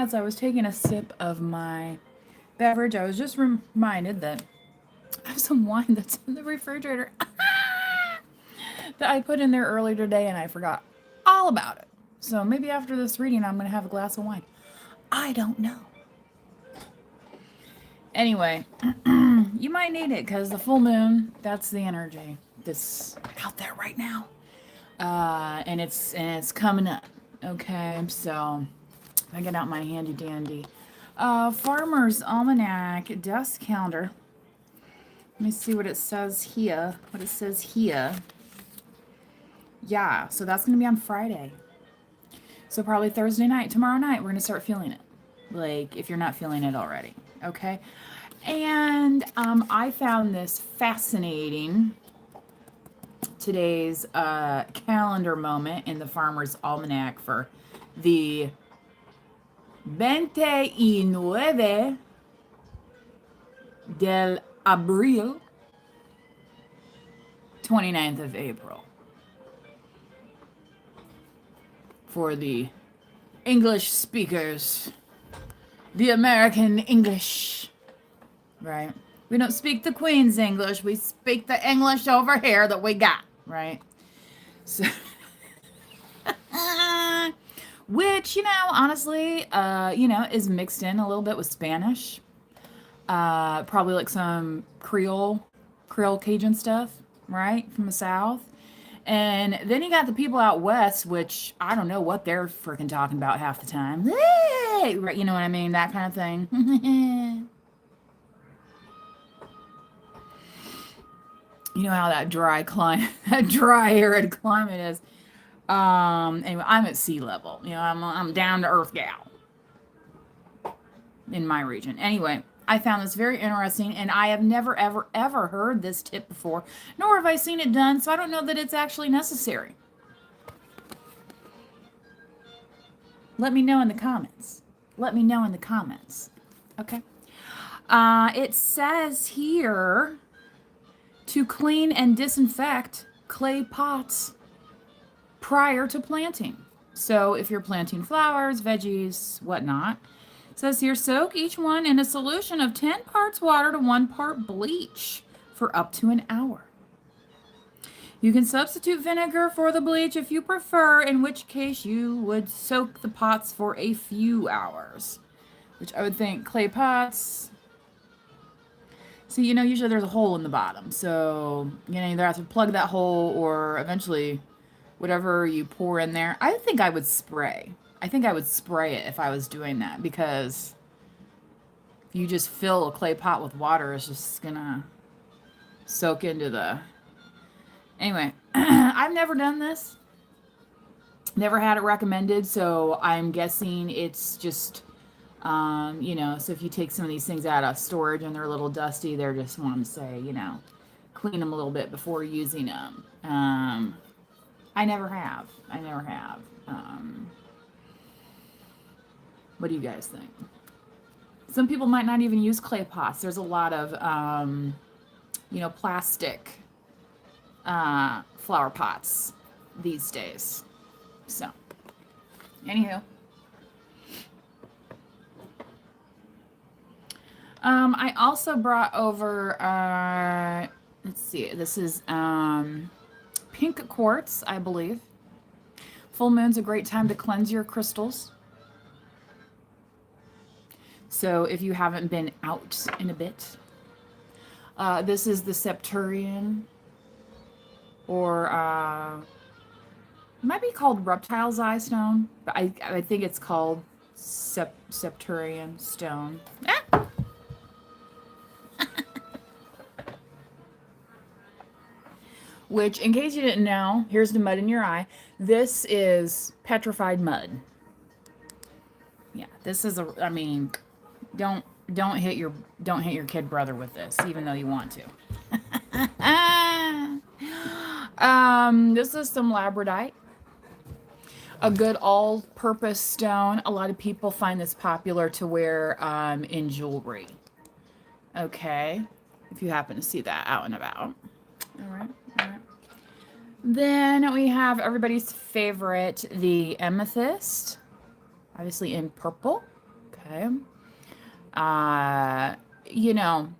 as I was taking a sip of my beverage, I was just reminded that I have some wine that's in the refrigerator that I put in there earlier today and I forgot all about it. So maybe after this reading, I'm going to have a glass of wine. I don't know. Anyway, you might need it because the full moon, that's the energy that's out there right now. And it's coming up. Okay, so I get out my handy dandy Farmer's Almanac desk calendar. Let me see what it says here. Yeah, so that's going to be on Friday. So probably Thursday night, tomorrow night, we're going to start feeling it. Like, if you're not feeling it already. Okay? And I found this fascinating. Today's calendar moment in the Farmer's Almanac for the 29 del Abril, 29th of April. For the English speakers, the American English, right? We don't speak the Queen's English, we speak the English over here that we got, right? So, which, honestly, is mixed in a little bit with Spanish. Probably like some Creole Cajun stuff, right? From the South. And then you got the people out west, which I don't know what they're freaking talking about half the time. Right, you know what I mean? That kind of thing. You know how that dry arid climate is. Anyway, I'm at sea level. I'm down to earth gal in my region. Anyway, I found this very interesting, and I have never, ever, ever heard this tip before, nor have I seen it done, so I don't know that it's actually necessary. Let me know in the comments. Okay? It says here to clean and disinfect clay pots prior to planting. So if you're planting flowers, veggies, whatnot, it says here, soak each one in a solution of 10 parts water to 1 part bleach for up to an hour. You can substitute vinegar for the bleach if you prefer, in which case you would soak the pots for a few hours. Which I would think clay pots. See, usually there's a hole in the bottom. So, you either have to plug that hole or eventually whatever you pour in there. I think I would spray. It if I was doing that, because if you just fill a clay pot with water, it's just gonna soak into the... Anyway, I've never done this. Never had it recommended, so I'm guessing it's just, so if you take some of these things out of storage and they're a little dusty, they're just wanting to say, clean them a little bit before using them. I never have. What do you guys think? Some people might not even use clay pots. There's a lot of, plastic flower pots these days. So, anywho. I also brought over, let's see, this is pink quartz, I believe. Full moon's a great time to cleanse your crystals. So if you haven't been out in a bit, this is the Septurian, or it might be called Reptile's Eye Stone, but I think it's called Septurian Stone. Ah! Which, in case you didn't know, here's the mud in your eye. This is petrified mud. Yeah, this is don't hit your kid brother with this, even though you want to. This is some labradite, a good all-purpose stone. A lot of people find this popular to wear in jewelry. Okay, if you happen to see that out and about. All right. Then we have everybody's favorite, the amethyst, obviously in purple. Okay. You know,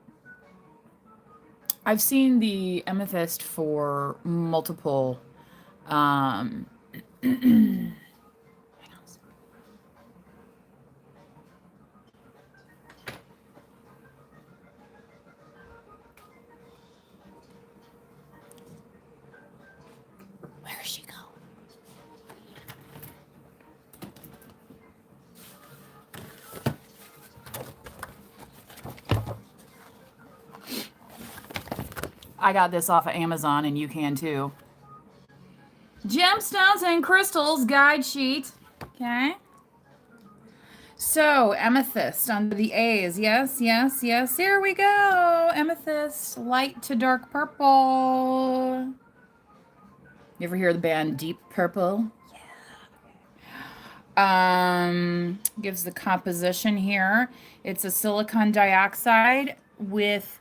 I've seen the amethyst for multiple um where'd she go? I got this off of Amazon and you can too. Gemstones and Crystals guide sheet. Okay. So, amethyst under the A's. Yes, yes, yes. Here we go. Amethyst, light to dark purple. You ever hear the band Deep Purple? Gives the composition here. It's a silicon dioxide with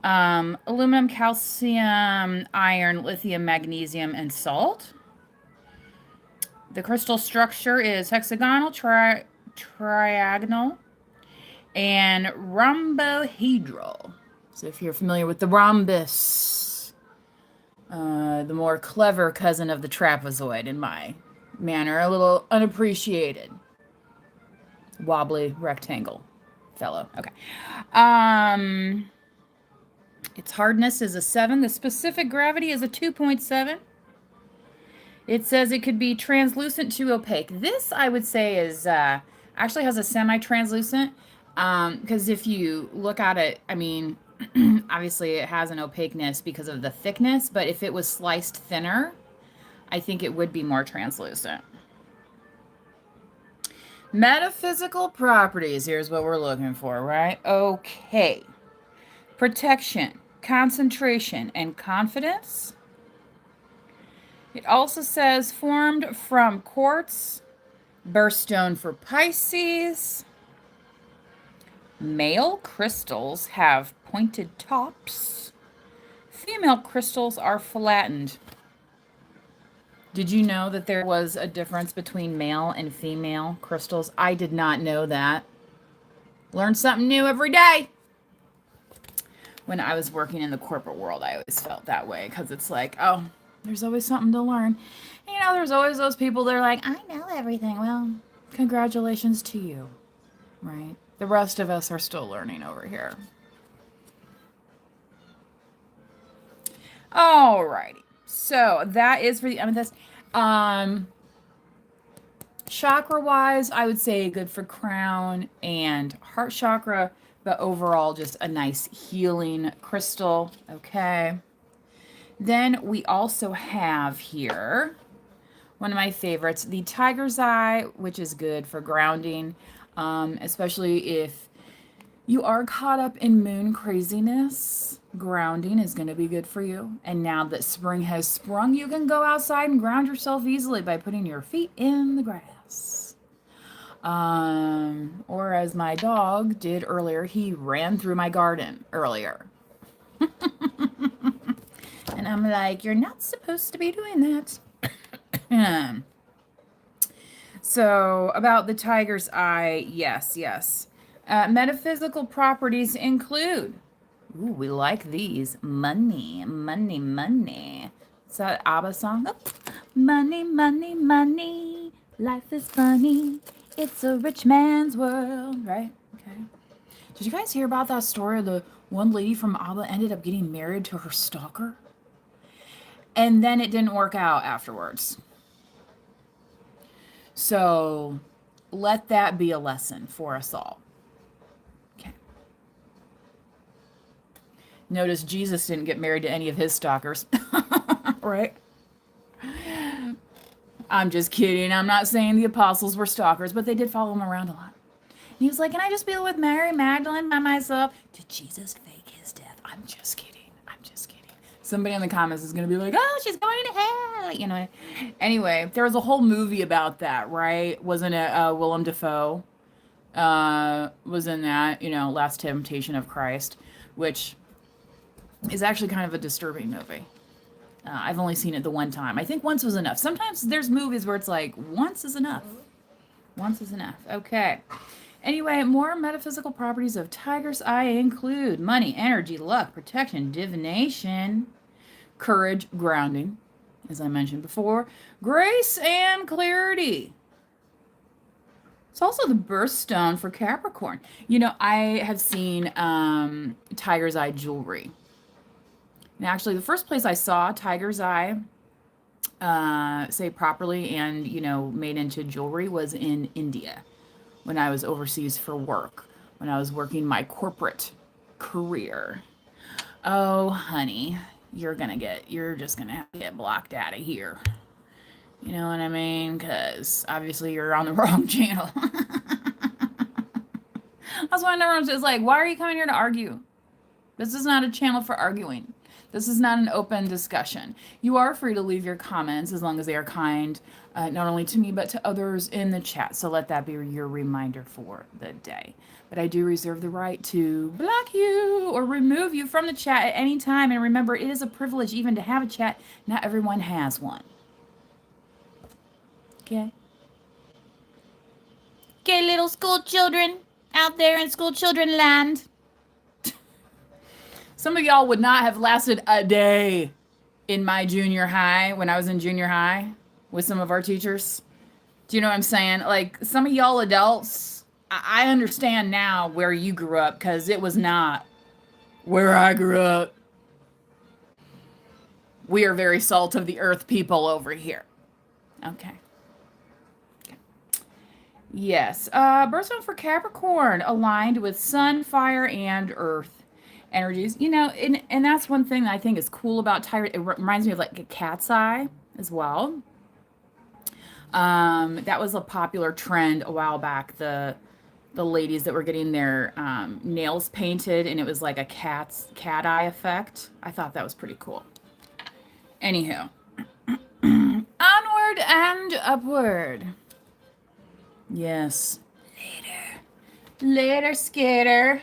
aluminum, calcium, iron, lithium, magnesium, and salt. The crystal structure is hexagonal, triagonal, and rhombohedral. So if you're familiar with the rhombus, the more clever cousin of the trapezoid in my manner, a little unappreciated. Wobbly rectangle fellow. Okay. Its hardness is a 7. The specific gravity is a 2.7. It says it could be translucent to opaque. This, I would say, is actually has a semi-translucent, because if you look at it, I mean, obviously it has an opaqueness because of the thickness, but if it was sliced thinner, I think it would be more translucent. Metaphysical properties. Here's what we're looking for, right? Okay. Protection, concentration, and confidence. It also says formed from quartz, birthstone for Pisces. Male crystals have pointed tops. Female crystals are flattened. Did you know that there was a difference between male and female crystals? I did not know that. Learn something new every day. When I was working in the corporate world, I always felt that way because it's like, oh, there's always something to learn. You know, there's always those people that are like, I know everything. Well, congratulations to you, right? The rest of us are still learning over here. Alrighty. So that is for the amethyst. Chakra-wise, I would say good for crown and heart chakra, but overall just a nice healing crystal. Okay. Then we also have here one of my favorites, the tiger's eye, which is good for grounding, especially if you are caught up in moon craziness. Grounding is going to be good for you. And now that spring has sprung, you can go outside and ground yourself easily by putting your feet in the grass. Or as my dog did earlier, he ran through my garden earlier. And I'm like, you're not supposed to be doing that. So about the tiger's eye, yes, yes. Metaphysical properties include, ooh, we like these. Money, money, money. Is that ABBA song? Oh. Money, money, money. Life is funny. It's a rich man's world, right? Okay. Did you guys hear about that story? The one lady from ABBA ended up getting married to her stalker. And then it didn't work out afterwards. So let that be a lesson for us all. Okay. Notice Jesus didn't get married to any of his stalkers. Right? I'm just kidding. I'm not saying the apostles were stalkers, but they did follow him around a lot. And he was like, can I just be with Mary Magdalene by myself? Did Jesus fake his death? I'm just kidding. I'm just kidding. Somebody in the comments is going to be like, oh, she's going to hell. You know. Anyway, there was a whole movie about that, right? Wasn't it Willem Dafoe was in that, you know, Last Temptation of Christ, which is actually kind of a disturbing movie. I've only seen it the one time. I think once was enough. Sometimes there's movies where it's like, once is enough. Once is enough. Okay. Anyway, more metaphysical properties of tiger's eye include money, energy, luck, protection, divination, courage, grounding, as I mentioned before, grace, and clarity. It's also the birthstone for Capricorn. You know, I have seen tiger's eye jewelry. And actually, the first place I saw tiger's eye, say properly and, you know, made into jewelry was in India when I was overseas for work, when I was working my corporate career. Oh, honey, you're just gonna have to get blocked out of here. You know what I mean? Because obviously you're on the wrong channel. That's why everyone's just like, why are you coming here to argue? This is not a channel for arguing. This is not an open discussion. You are free to leave your comments as long as they are kind, not only to me, but to others in the chat. So let that be your reminder for the day. But I do reserve the right to block you or remove you from the chat at any time. And remember, it is a privilege even to have a chat. Not everyone has one. Okay? Okay, little school children out there in school children land. Some of y'all would not have lasted a day in my junior high when I was in junior high with some of our teachers. Do you know what I'm saying? Like, some of y'all adults, I understand now where you grew up because it was not where I grew up. We are very salt of the earth people over here. Okay. Yes. Birthstone for Capricorn, aligned with sun, fire, and earth energies. You know, and that's one thing that I think is cool about Tiger. It reminds me of like a cat's eye as well. That was a popular trend a while back. The ladies that were getting their nails painted, and it was like a cat eye effect. I thought that was pretty cool. Anywho, onward and upward. Yes. Later, skater.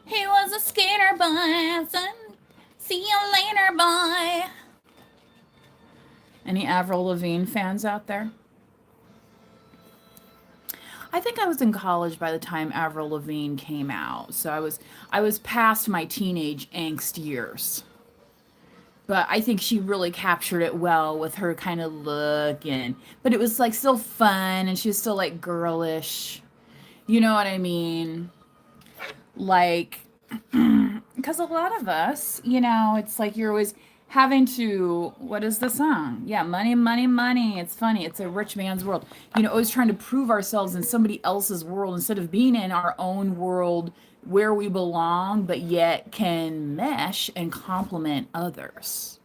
He was a skater boy, son. See you later, boy. Any Avril Lavigne fans out there? I think I was in college by the time Avril Lavigne came out, so I was past my teenage angst years. But I think she really captured it well with her kind of look, but it was like still fun, and she was still like girlish. You know what I mean? Like, because a lot of us, you know, it's like you're always having to, what is the song? Yeah, money, money, money. It's funny. It's a rich man's world. You know, always trying to prove ourselves in somebody else's world instead of being in our own world where we belong, but yet can mesh and complement others,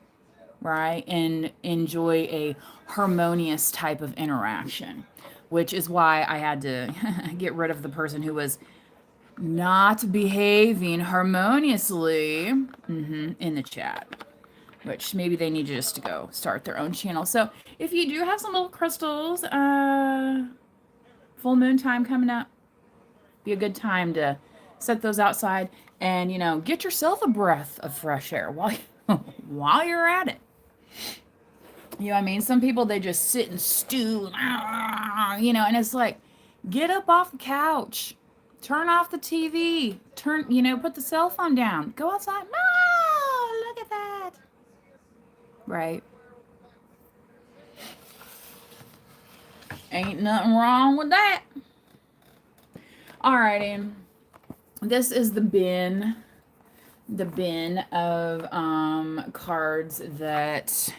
right? And enjoy a harmonious type of interaction, which is why I had to get rid of the person who was not behaving harmoniously in the chat, which maybe they need just to go start their own channel. So if you do have some little crystals, full moon time coming up, be a good time to set those outside and, you know, get yourself a breath of fresh air while you're at it. You know what I mean? Some people, they just sit and stew, you know, and it's like, get up off the couch, turn off the TV, put the cell phone down, go outside. No, look at that. Right. Ain't nothing wrong with that. Alrighty. This is the bin of cards that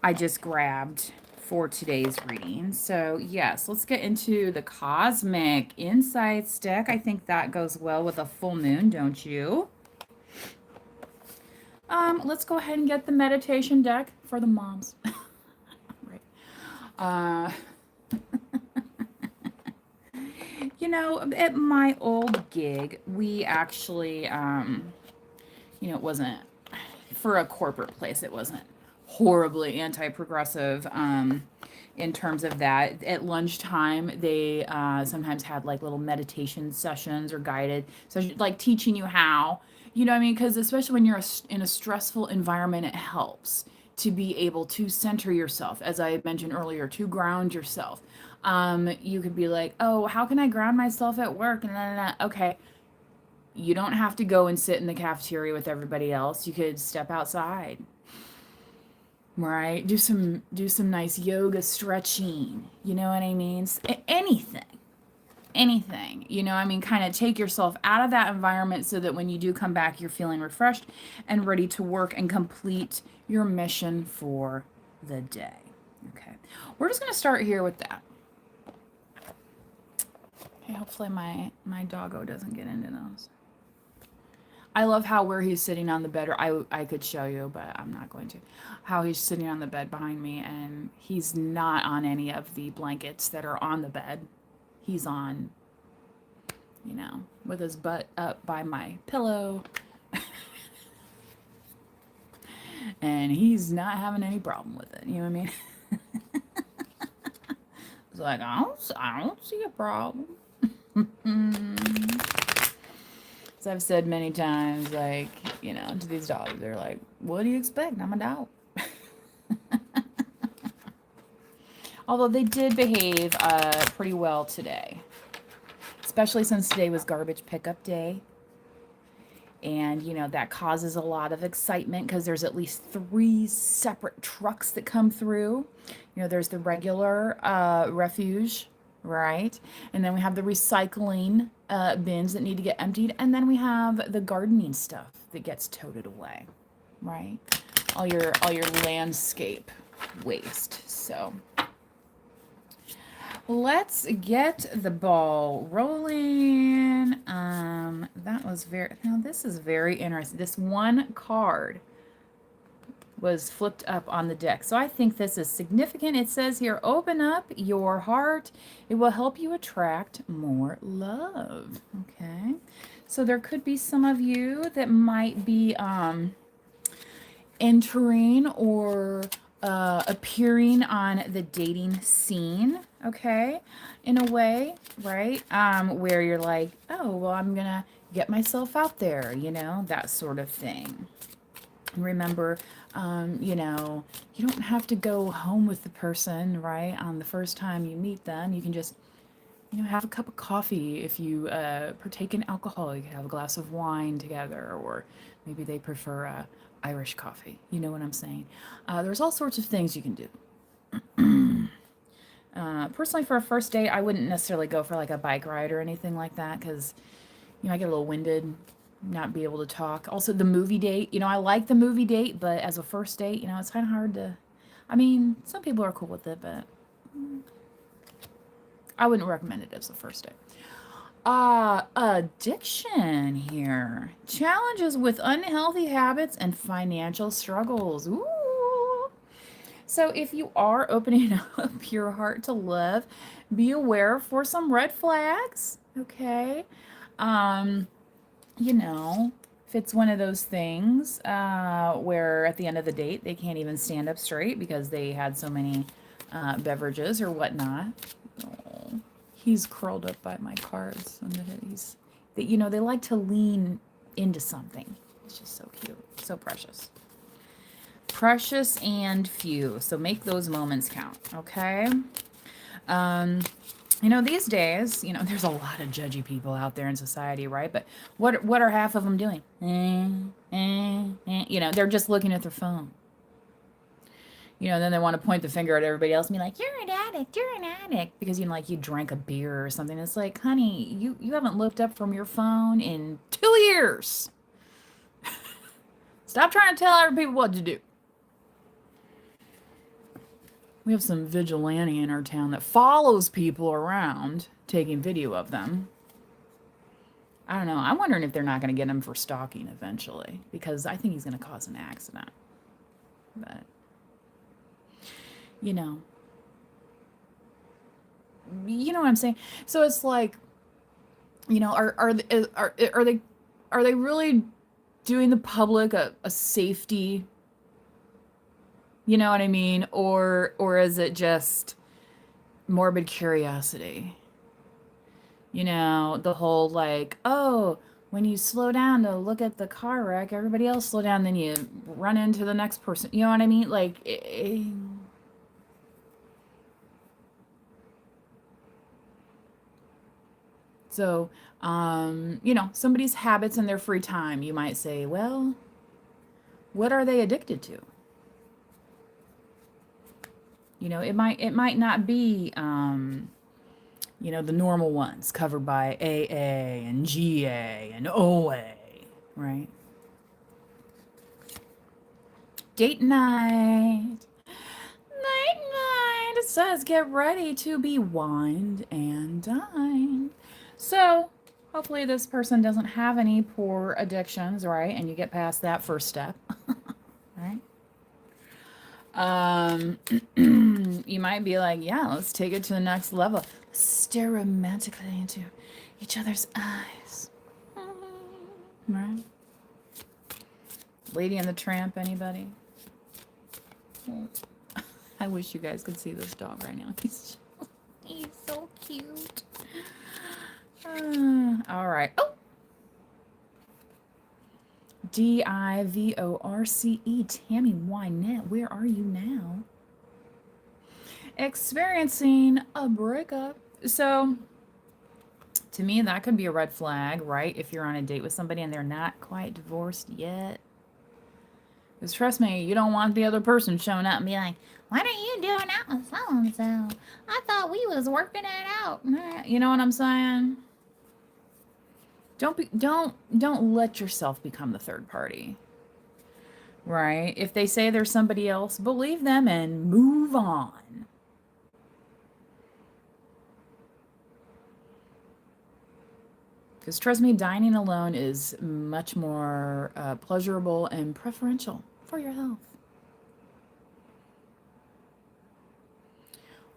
I just grabbed for today's reading. So yes, let's get into the Cosmic Insights deck. I think that goes well with a full moon, don't you? Let's go ahead and get the meditation deck for the moms. Right. You know, at my old gig, we actually, it wasn't, for a corporate place, it wasn't horribly anti-progressive in terms of that. At lunchtime, they sometimes had like little meditation sessions or guided sessions, like teaching you how, you know what I mean? Because especially when you're in a stressful environment, it helps to be able to center yourself, as I mentioned earlier, to ground yourself. You could be like, oh, how can I ground myself at work? And okay, you don't have to go and sit in the cafeteria with everybody else. You could step outside, right? Do some nice yoga stretching. You know what I mean? Anything. You know, I mean, kind of take yourself out of that environment so that when you do come back, you're feeling refreshed and ready to work and complete your mission for the day. Okay. We're just going to start here with that. Okay, hopefully my doggo doesn't get into those. I love how where he's sitting on the bed, or I could show you, but I'm not going to. How he's sitting on the bed behind me, and he's not on any of the blankets that are on the bed. He's on, you know, with his butt up by my pillow. And he's not having any problem with it. You know what I mean? It's like, I don't see a problem. As I've said many times, like, you know, to these dogs, they're like, what do you expect? I'm a dog. Although they did behave pretty well today, especially since today was garbage pickup day. And, you know, that causes a lot of excitement because there's at least 3 separate trucks that come through. You know, there's the regular refuge, right? And then we have the recycling bins that need to get emptied. And then we have the gardening stuff that gets toted away, right? All your landscape waste. So let's get the ball rolling. That was now this is very interesting. This one card was flipped up on the deck. So I think this is significant. It says here, open up your heart. It will help you attract more love. Okay. So there could be some of you that might be entering or appearing on the dating scene, okay, in a way, right? Where you're like, oh, well, I'm gonna get myself out there, you know, that sort of thing. Remember, you know, you don't have to go home with the person, right? On the first time you meet them, you can just, you know, have a cup of coffee. If you partake in alcohol, you can have a glass of wine together, or maybe they prefer Irish coffee. You know what I'm saying? There's all sorts of things you can do. Personally, for a first date, I wouldn't necessarily go for like a bike ride or anything like that because, you know, I get a little winded, not be able to talk. Also, the movie date, you know, I like the movie date, but as a first date, you know, it's kind of hard to, I mean, some people are cool with it, but I wouldn't recommend it as a first date. Addiction here. Challenges with unhealthy habits and financial struggles. Ooh. So if you are opening up your heart to love, be aware for some red flags, okay? You know, if it's one of those things where at the end of the date they can't even stand up straight because they had so many beverages or whatnot. Oh, he's curled up by my cards, and you know, they like to lean into something. It's just so cute, so precious. Precious and few. So make those moments count, okay? You know, these days, you know, there's a lot of judgy people out there in society, right? But what are half of them doing? You know, they're just looking at their phone. You know, then they want to point the finger at everybody else and be like, you're an addict, because, you know, like you drank a beer or something. It's like, honey, you haven't looked up from your phone in 2 years. Stop trying to tell other people what to do. We have some vigilante in our town that follows people around, taking video of them. I don't know. I'm wondering if they're not going to get him for stalking eventually, because I think he's going to cause an accident. But, you know what I'm saying? So it's like, you know, are they really doing the public a safety? You know what I mean? Or is it just morbid curiosity? You know, the whole like, oh, when you slow down to look at the car wreck, everybody else slow down, then you run into the next person. You know what I mean? Like, So, you know, somebody's habits in their free time, you might say, well, what are they addicted to? You know, it might not be you know, the normal ones covered by AA and GA and OA, right? Date night. Night night. It says get ready to be wined and dined. So, hopefully this person doesn't have any poor addictions, right? And you get past that first step, right? You might be like, yeah, let's take it to the next level. Stare romantically into each other's eyes. Right? Lady and the Tramp, anybody? I wish you guys could see this dog right now. He's so cute. All right. Oh! Divorce. Tammy Wynette, where are you now? Experiencing a breakup. So, to me, that could be a red flag, right? If you're on a date with somebody and they're not quite divorced yet. Because trust me, you don't want the other person showing up and be like, "What are you doing out with so and so? I thought we was working it out." You know what I'm saying? Don't let yourself become the third party. Right? If they say there's somebody else, believe them and move on. Because trust me, dining alone is much more pleasurable and preferential for your health.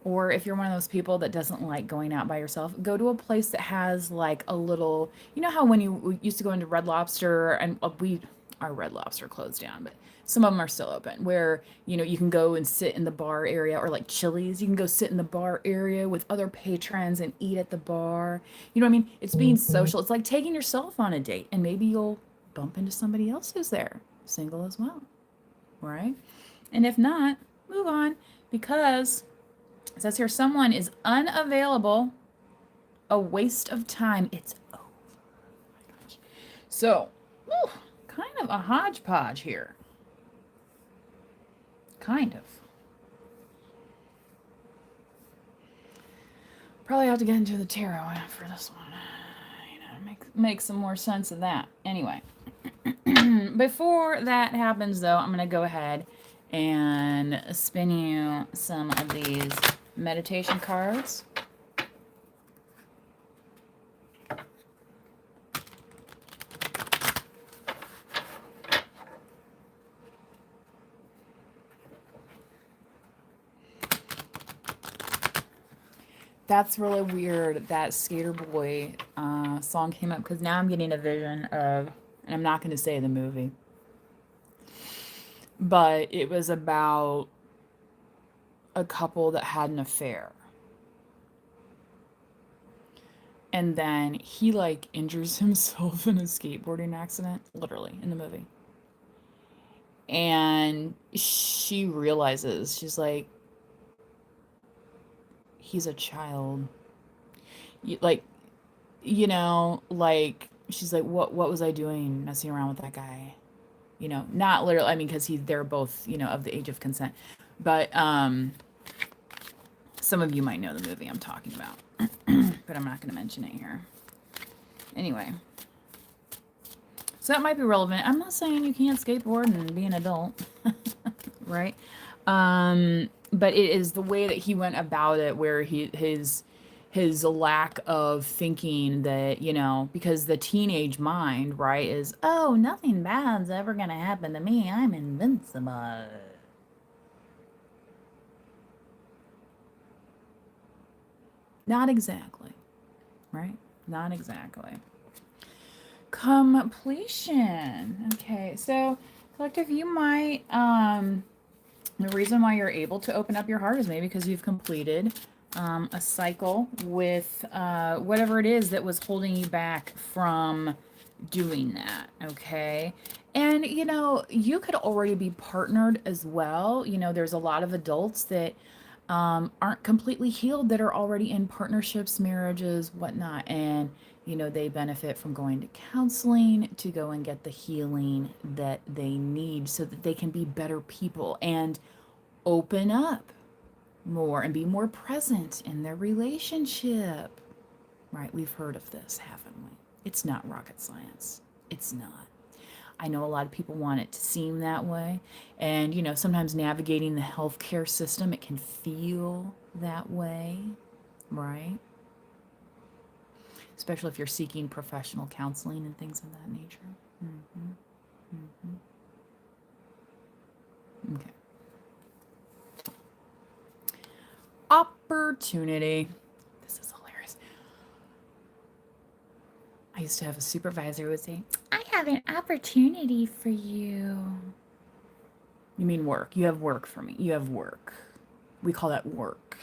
Or if you're one of those people that doesn't like going out by yourself, go to a place that has like a little, you know how when you used to go into Red Lobster, and our Red Lobster closed down, but some of them are still open, where, you know, you can go and sit in the bar area, or like Chili's, you can go sit in the bar area with other patrons and eat at the bar. You know what I mean? It's being social. It's like taking yourself on a date, and maybe you'll bump into somebody else who's there, single as well, right? And if not, move on, because it says here someone is unavailable, a waste of time. It's over. Oh my gosh. So, kind of a hodgepodge here. Kind of. Probably have to get into the tarot for this one. You know, make some more sense of that. Anyway, before that happens, though, I'm going to go ahead and spin you some of these meditation cards. That's really weird that Skater Boy song came up, because now I'm getting a vision of, and I'm not going to say the movie, but it was about a couple that had an affair. And then he like injures himself in a skateboarding accident, literally, in the movie. And she realizes, she's like, he's a child. Like, you know, like, she's like, what was I doing messing around with that guy? You know, not literally, I mean, because they're both, you know, of the age of consent. But some of you might know the movie I'm talking about, but I'm not going to mention it here. Anyway, so that might be relevant. I'm not saying you can't skateboard and be an adult, right? But it is the way that he went about it, where his lack of thinking that, you know, because the teenage mind, right, is, oh, nothing bad's ever going to happen to me. I'm invincible. Not exactly, right? Not exactly. Completion. Okay, so collective, you might, the reason why you're able to open up your heart is maybe because you've completed a cycle with whatever it is that was holding you back from doing that, okay? And, you know, you could already be partnered as well. You know, there's a lot of adults that aren't completely healed that are already in partnerships, marriages, whatnot. And, they benefit from going to counseling to go and get the healing that they need so that they can be better people and open up more and be more present in their relationship. Right? We've heard of this, haven't we? It's not rocket science. It's not. I know a lot of people want it to seem that way. And, sometimes navigating the healthcare system, it can feel that way, right? Especially if you're seeking professional counseling and things of that nature. Mm-hmm. Mm-hmm. Okay. Opportunity. This is hilarious. I used to have a supervisor who would say, I have an opportunity for you. You mean work. You have work for me. You have work. We call that work.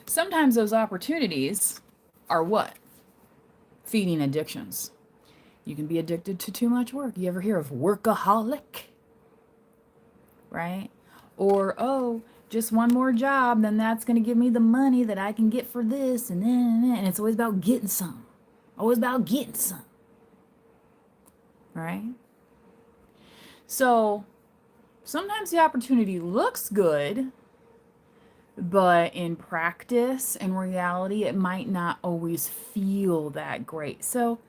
Sometimes those opportunities are what? Feeding addictions. You can be addicted to too much work. You ever hear of workaholic? Right? Or, oh, just one more job, then that's going to give me the money that I can get for this, and it's always about getting some. Always about getting some. Right? So, sometimes the opportunity looks good, but in practice and reality, it might not always feel that great. So,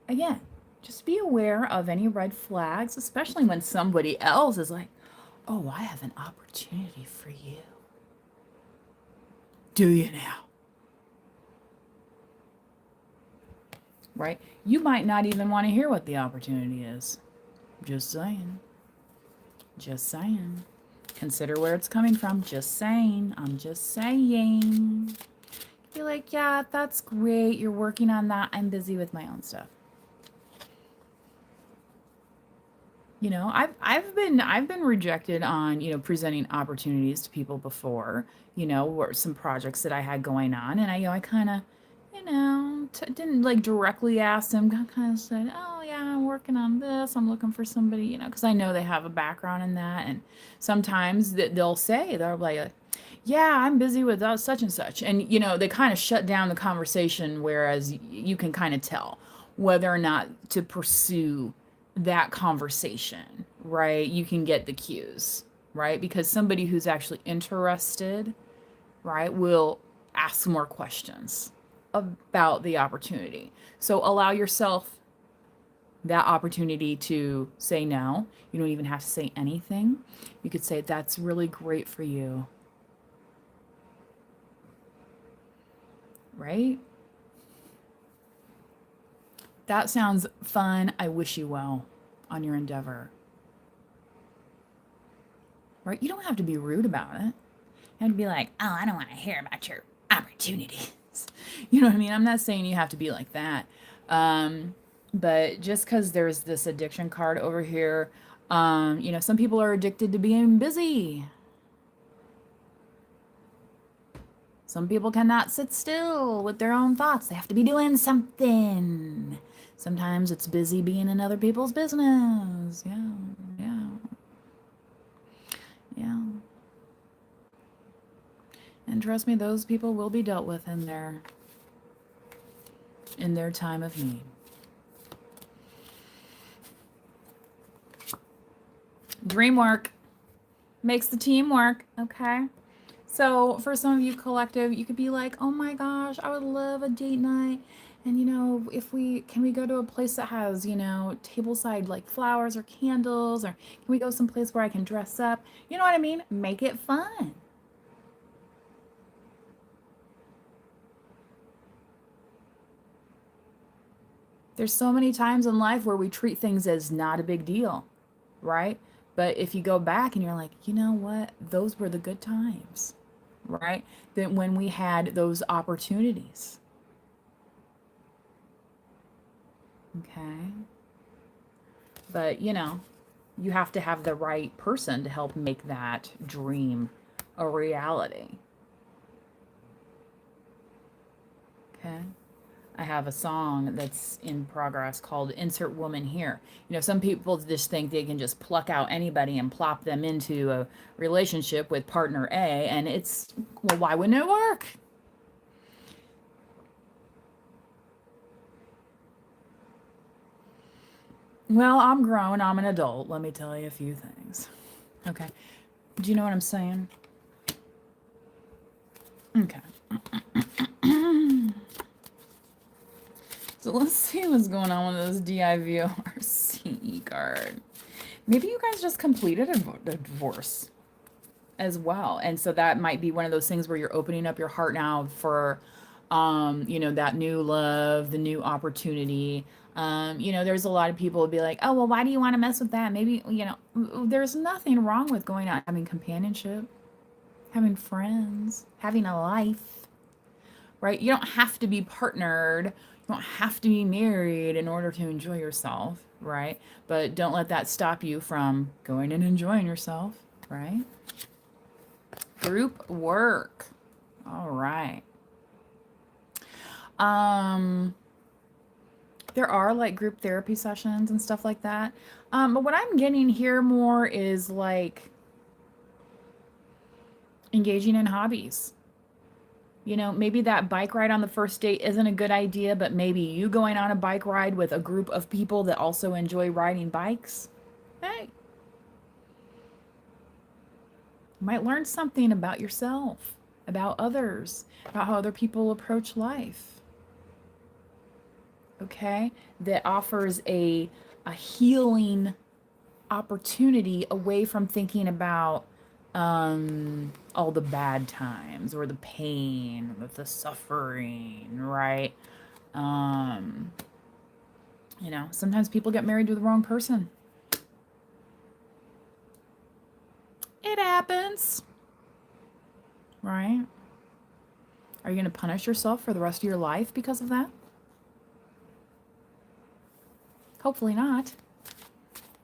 again, just be aware of any red flags, especially when somebody else is like, oh, I have an opportunity for you. Do you now? Right? You might not even want to hear what the opportunity is. Just saying. Just saying. Consider where it's coming from. Just saying. I'm just saying. Be like, yeah, that's great. You're working on that. I'm busy with my own stuff. I've been rejected on, presenting opportunities to people before, or some projects that I had going on, and I kind of, didn't like directly ask them. Kind of said, oh yeah, I'm working on this. I'm looking for somebody, because I know they have a background in that, and sometimes they'll say they're like, yeah, I'm busy with such and such, and they kind of shut down the conversation, whereas you can kind of tell whether or not to pursue that conversation, right? You can get the cues, right? Because somebody who's actually interested, right, will ask more questions about the opportunity. So allow yourself that opportunity to say no. You don't even have to say anything. You could say, that's really great for you, right? That sounds fun. I wish you well on your endeavor. Right? You don't have to be rude about it. You have to be like, oh, I don't want to hear about your opportunities. You know what I mean? I'm not saying you have to be like that. But just because there's this addiction card over here, some people are addicted to being busy. Some people cannot sit still with their own thoughts. They have to be doing something. Sometimes it's busy being in other people's business. Yeah, yeah, yeah. And trust me, those people will be dealt with in their time of need. Dream work makes the team work, okay? So for some of you collective, you could be like, oh my gosh, I would love a date night. And can we go to a place that has, tableside like flowers or candles, or can we go someplace where I can dress up? You know what I mean? Make it fun. There's so many times in life where we treat things as not a big deal, right? But if you go back and you're like, you know what? Those were the good times, right? Then when we had those opportunities. Okay. But, you have to have the right person to help make that dream a reality. Okay. I have a song that's in progress called Insert Woman Here. You know, some people just think they can just pluck out anybody and plop them into a relationship with partner A, and it's, well, why wouldn't it work? Well, I'm grown, I'm an adult. Let me tell you a few things. Okay. Do you know what I'm saying? Okay. So let's see what's going on with this DIVORC card. Maybe you guys just completed a divorce as well. And so that might be one of those things where you're opening up your heart now for, you know, that new love, the new opportunity. You know, there's a lot of people who be like, oh, well, why do you want to mess with that? Maybe, you know, there's nothing wrong with going out, having companionship, having friends, having a life, right? You don't have to be partnered. You don't have to be married in order to enjoy yourself, right? But don't let that stop you from going and enjoying yourself, right? Group work. All right. Um, there are like group therapy sessions and stuff like that. But what I'm getting here more is like engaging in hobbies. You know, maybe that bike ride on the first date isn't a good idea, but maybe you going on a bike ride with a group of people that also enjoy riding bikes. Hey, you might learn something about yourself, about others, about how other people approach life. Okay? That offers a healing opportunity away from thinking about all the bad times or the pain or the suffering, right? Um, you know, sometimes people get married to the wrong person. It happens, right? Are you going to punish yourself for the rest of your life because of that? Hopefully not.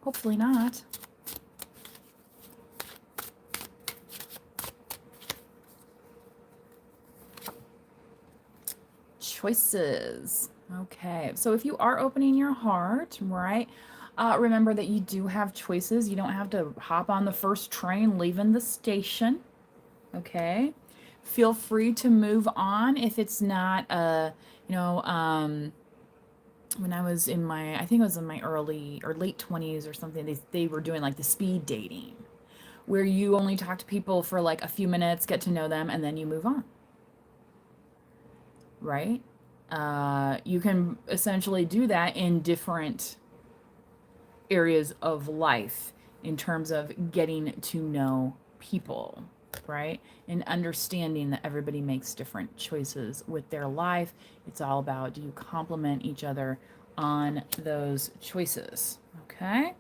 Hopefully not. Choices. Okay, so if you are opening your heart, right, remember that you do have choices. You don't have to hop on the first train leaving the station. Okay, feel free to move on if it's not you know, when I was in my, I think it was in my early or late 20s or something, they were doing like the speed dating where you only talk to people for like a few minutes, get to know them, and then you move on, right? You can essentially do that in different areas of life in terms of getting to know people, right? And understanding that everybody makes different choices with their life. It's all about, do you complement each other on those choices? Okay.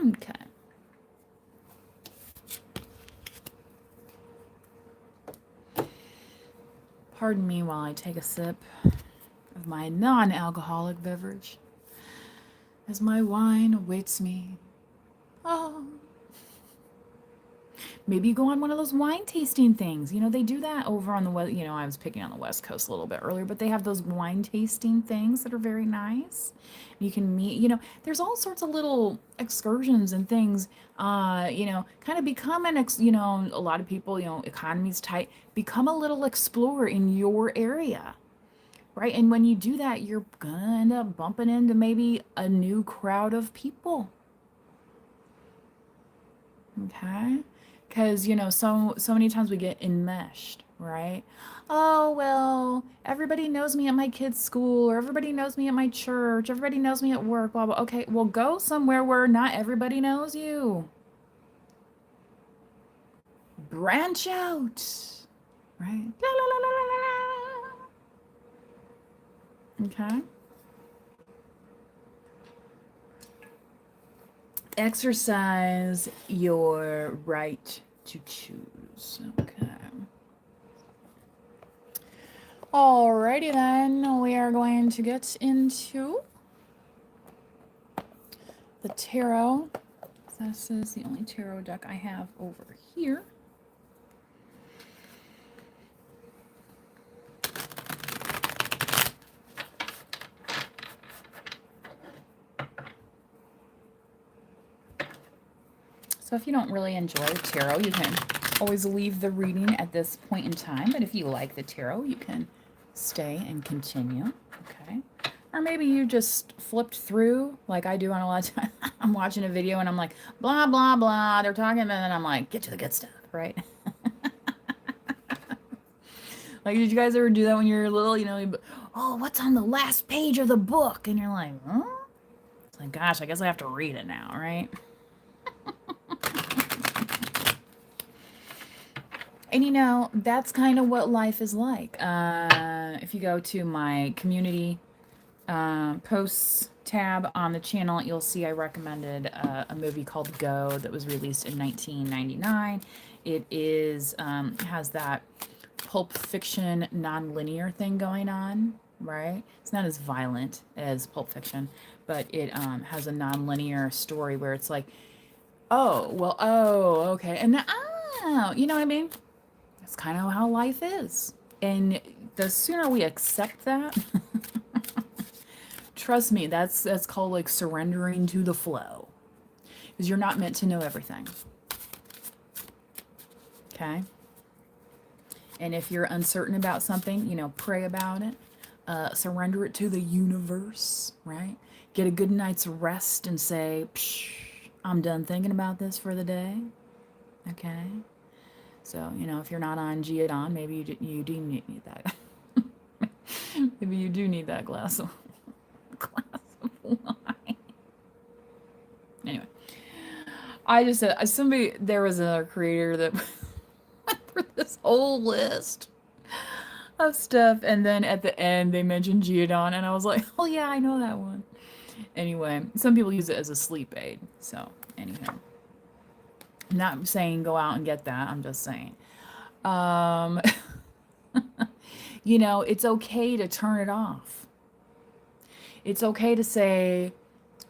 Okay. Pardon me while I take a sip of my non-alcoholic beverage as my wine awaits me. Oh. Maybe you go on one of those wine tasting things. You know, they do that over on the west. You know, I was picking on the West Coast a little bit earlier, but they have those wine tasting things that are very nice. You can meet, you know, there's all sorts of little excursions and things, you know, kind of become you know, a lot of people, you know, economy's tight, become a little explorer in your area, right? And when you do that, you're gonna end up bumping into maybe a new crowd of people. Okay? Because, you know, so many times we get enmeshed, right? Oh, well, everybody knows me at my kid's school, or everybody knows me at my church, everybody knows me at work, blah, blah. Okay, well, go somewhere where not everybody knows you. Branch out, right? La, la, la, la, la, la. Okay? Exercise your right to choose. Okay. Alrighty then, we are going to get into the tarot. This is the only tarot deck I have over here. So if you don't really enjoy tarot, you can always leave the reading at this point in time. But if you like the tarot, you can stay and continue. Okay. Or maybe you just flipped through like I do on a lot of times. I'm watching a video and I'm like, blah, blah, blah. They're talking and then I'm like, get to the good stuff, right? Like, did you guys ever do that when you were little? You know, oh, what's on the last page of the book? And you're like, huh? It's like, gosh, I guess I have to read it now, right? And you know, that's kind of what life is like. If you go to my community posts tab on the channel, you'll see I recommended a movie called Go that was released in 1999. It is has that Pulp Fiction non-linear thing going on, right? It's not as violent as Pulp Fiction, but it has a non-linear story where it's like, oh, well, oh, okay, and oh, you know what I mean? That's kind of how life is. And the sooner we accept that, trust me, that's called like surrendering to the flow. Because you're not meant to know everything. Okay? And if you're uncertain about something, you know, pray about it. Surrender it to the universe, right? Get a good night's rest and say, psh, I'm done thinking about this for the day. Okay? So, you know, if you're not on Giadon, maybe you do need that. Maybe you do need that glass of wine. Anyway, I just said, there was another creator that went through this whole list of stuff, and then at the end they mentioned Giadon, and I was like, oh yeah, I know that one. Anyway, some people use it as a sleep aid. So, anyhow. I'm not saying go out and get that. I'm just saying. You know, it's okay to turn it off. It's okay to say,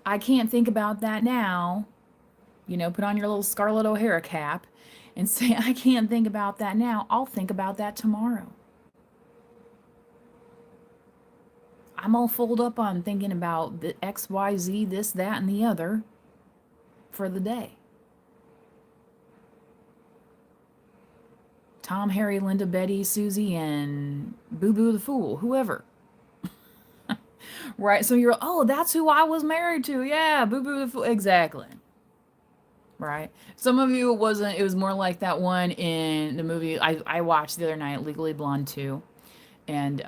I can't think about that now. You know, put on your little Scarlett O'Hara cap and say, I can't think about that now. I'll think about that tomorrow. I'm all fulled up on thinking about the X, Y, Z, this, that, and the other for the day. Tom, Harry, Linda, Betty, Susie, and Boo Boo the Fool, whoever. Right? So you're, oh, that's who I was married to. Yeah, Boo Boo the Fool. Exactly. Right? Some of you, it was more like that one in the movie I watched the other night, Legally Blonde 2. And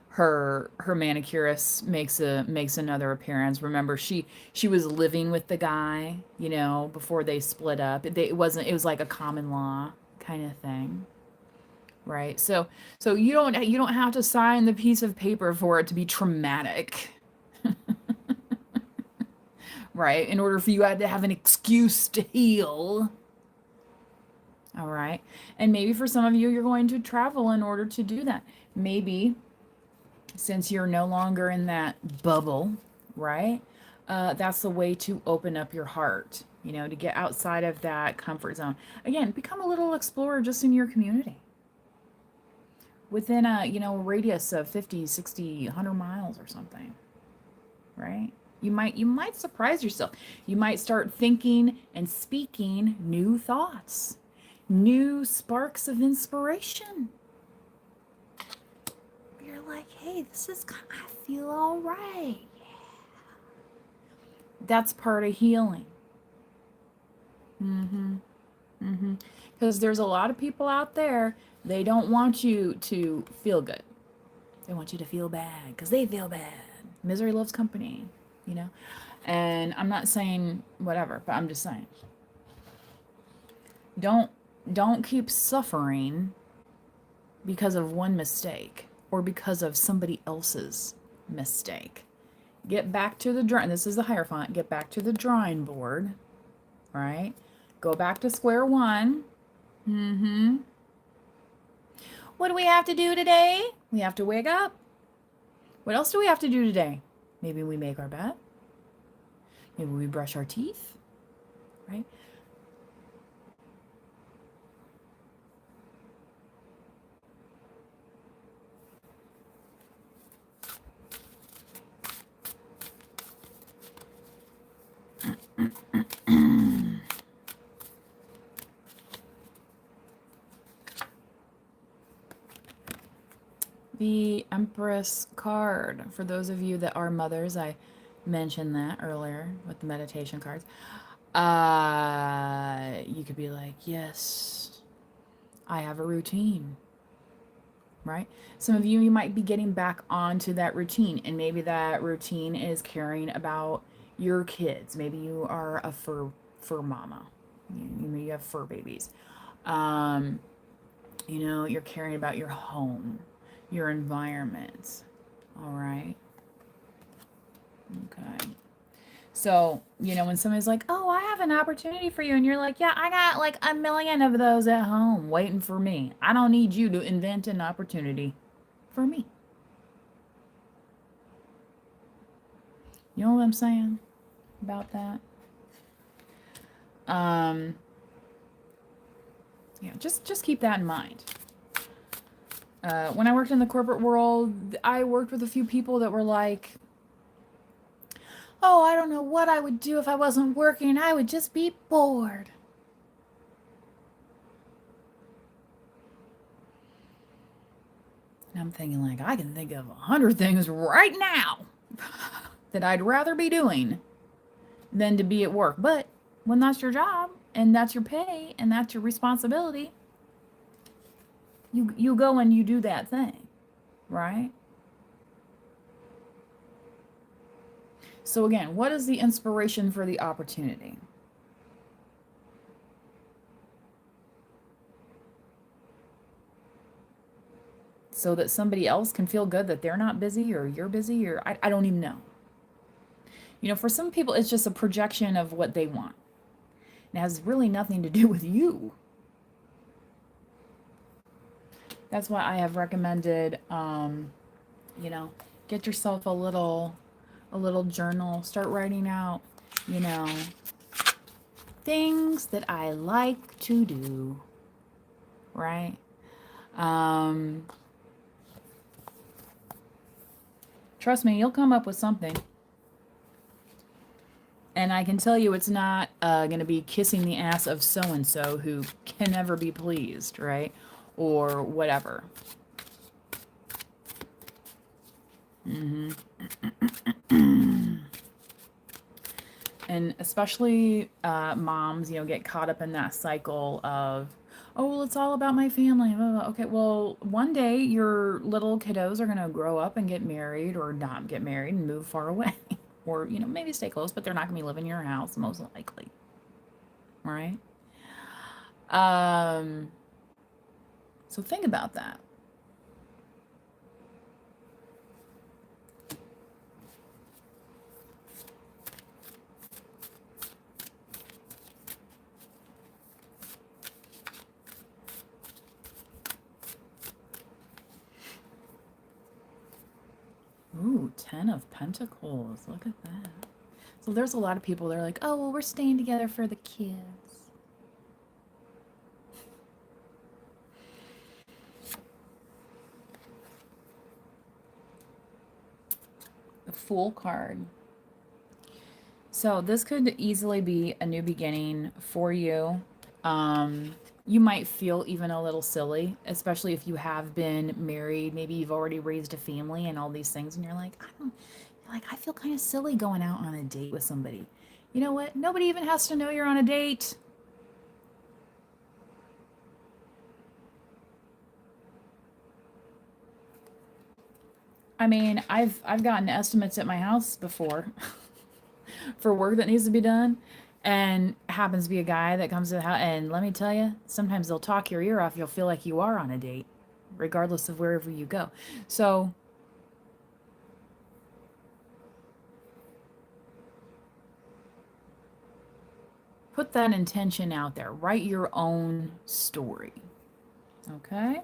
her manicurist makes another appearance. Remember, she was living with the guy, you know, before they split up. It was like a common law kind of thing, right? So you don't have to sign the piece of paper for it to be traumatic, right? In order for you to have an excuse to heal. All right. And maybe for some of you, you're going to travel in order to do that. Maybe since you're no longer in that bubble, right? That's the way to open up your heart, you know, to get outside of that comfort zone. Again, become a little explorer just in your community. Within a, you know, radius of 50, 60, 100 miles or something, right? You might surprise yourself. You might start thinking and speaking new thoughts, new sparks of inspiration. You're like, hey, I feel all right. That's part of healing. Because there's a lot of people out there, they don't want you to feel good. They want you to feel bad because they feel bad. Misery loves company, you know? And I'm not saying whatever, but I'm just saying. Don't keep suffering because of one mistake or because of somebody else's mistake. Get back to the drawing. This is the Hierophant. Get back to the drawing board, right? Go back to square one. What do we have to do today? We have to wake up. What else do we have to do today? Maybe we make our bed. Maybe we brush our teeth, right? The Empress card. For those of you that are mothers, I mentioned that earlier with the meditation cards. You could be like, yes, I have a routine, right? Some of you, you might be getting back onto that routine, and maybe that routine is caring about your kids. Maybe you are a fur mama. You have fur babies. Um, you're caring about your home, your environment. All right. Okay. So, when somebody's like, oh, I have an opportunity for you, and you're like, yeah, I got like a million of those at home waiting for me. I don't need you to invent an opportunity for me. You know what I'm saying about that? Um, yeah, just keep that in mind. When I worked in the corporate world, I worked with a few people that were like, oh, I don't know what I would do if I wasn't working. I would just be bored. And I'm thinking, like, I can think of 100 things right now that I'd rather be doing than to be at work. But when that's your job and that's your pay and that's your responsibility, you go and you do that thing, right? So again, what is the inspiration for the opportunity? So that somebody else can feel good that they're not busy or you're busy, or I don't even know. For some people, it's just a projection of what they want. It has really nothing to do with you. That's why I have recommended, get yourself a little journal. Start writing out, you know, things that I like to do, right? Trust me, you'll come up with something. And I can tell you it's not going to be kissing the ass of so-and-so who can never be pleased, right? Or whatever. And especially moms, get caught up in that cycle of, oh, well, it's all about my family. Okay, well, one day your little kiddos are going to grow up and get married or not get married and move far away. Or, maybe stay close, but they're not going to be living in your house, most likely. Right? So think about that. Ooh, 10 of Pentacles. Look at that. So there's a lot of people that are like, oh, well, we're staying together for the kids. The Fool card. So this could easily be a new beginning for you. You might feel even a little silly, especially if you have been married. Maybe you've already raised a family and all these things, and you're like, I feel kind of silly going out on a date with somebody. You know what? Nobody even has to know you're on a date. I mean, I've gotten estimates at my house before for work that needs to be done, and happens to be a guy that comes to the house. And let me tell you, sometimes they'll talk your ear off. You'll feel like you are on a date, regardless of wherever you go. So put that intention out there. Write your own story. Okay?